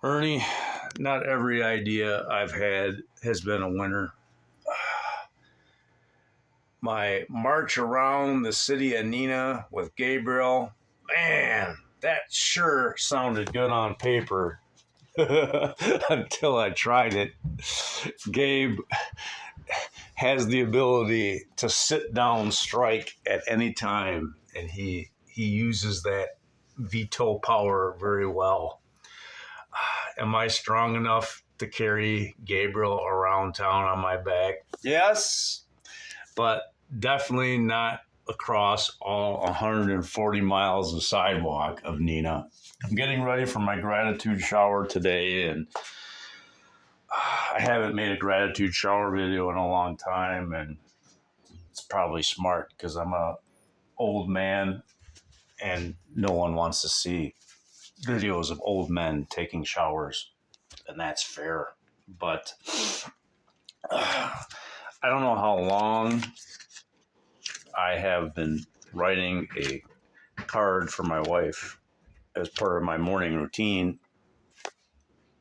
Ernie, not every idea I've had has been a winner. My march around the city of Neenah with Gabriel, man, that sure sounded good on paper until I tried it. Gabe has the ability to sit down strike at any time, and he uses that veto power very well. Am I strong enough to carry Gabriel around town on my back? Yes, but definitely not across all 140 miles of sidewalk of Neenah. I'm getting ready for my gratitude shower today, and I haven't made a gratitude shower video in a long time, and it's probably smart because I'm a old man and no one wants to see videos of old men taking showers, and that's fair. But I don't know how long I have been writing a card for my wife as part of my morning routine,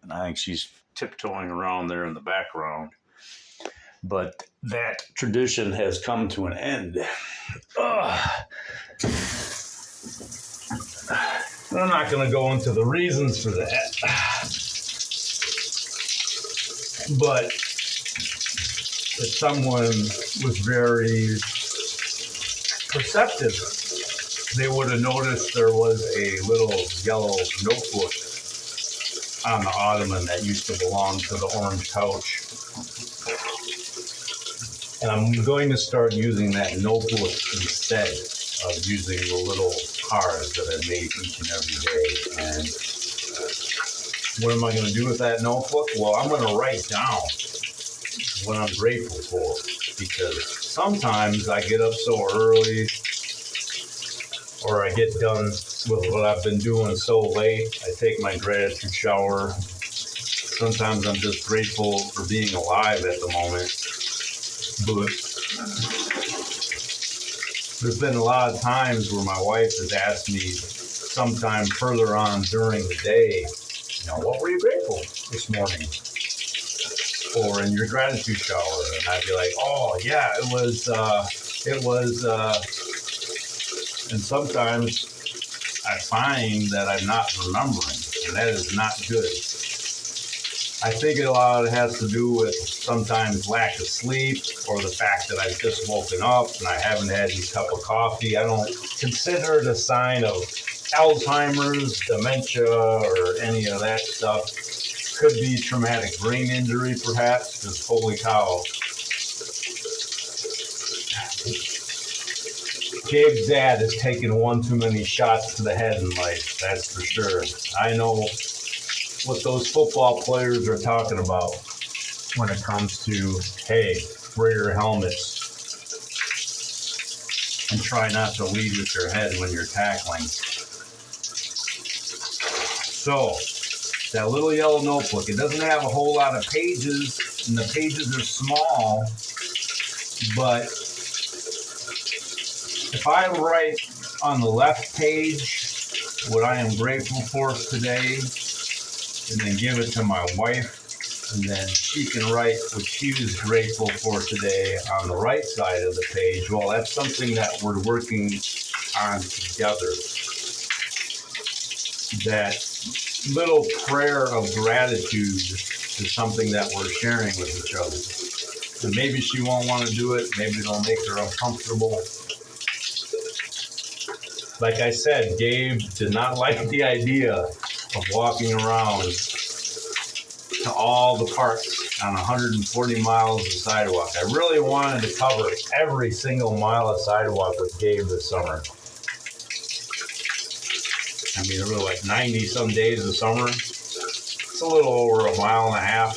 and I think she's tiptoeing around there in the background. But that tradition has come to an end. I'm not going to go into the reasons for that, but if someone was very perceptive, they would have noticed there was a little yellow notebook on the ottoman that used to belong to the orange couch. And I'm going to start using that notebook instead of using the little cards that I made each and every day. And what am I going to do with that notebook? Well, I'm going to write down what I'm grateful for, because sometimes I get up so early or I get done with what I've been doing so late. I take my gratitude shower. Sometimes I'm just grateful for being alive at the moment. But there's been a lot of times where my wife has asked me sometime further on during the day, what were you grateful this morning? Or in your gratitude shower? And I'd be like, oh yeah, it was, and sometimes I find that I'm not remembering, and that is not good. I think a lot of it has to do with sometimes lack of sleep, or the fact that I've just woken up and I haven't had any cup of coffee. I don't consider it a sign of Alzheimer's, dementia, or any of that stuff. Could be traumatic brain injury, perhaps, because holy cow. Gabe's dad has taken one too many shots to the head in life, that's for sure. I know what those football players are talking about when it comes to, hey, wear your helmets and try not to lead with your head when you're tackling. So, that little yellow notebook, it doesn't have a whole lot of pages, and the pages are small, but if I write on the left page what I am grateful for today, and then give it to my wife, and then she can write what she was grateful for today on the right side of the page, well, that's something that we're working on together. That little prayer of gratitude is something that we're sharing with each other. And maybe she won't want to do it. Maybe it'll make her uncomfortable. Like I said, Gabe did not like the idea of walking around to all the parks on 140 miles of sidewalk. I really wanted to cover every single mile of sidewalk with Gabe this summer. I mean, there were like 90 some days of summer. It's a little over a mile and a half,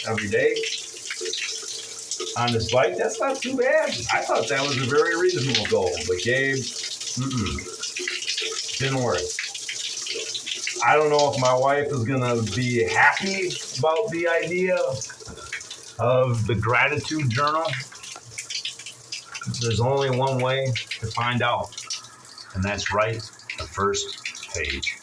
every day on this bike. That's not too bad. I thought that was a very reasonable goal, but Gabe, didn't work. I don't know if my wife is going to be happy about the idea of the gratitude journal. There's only one way to find out, and that's right the first page.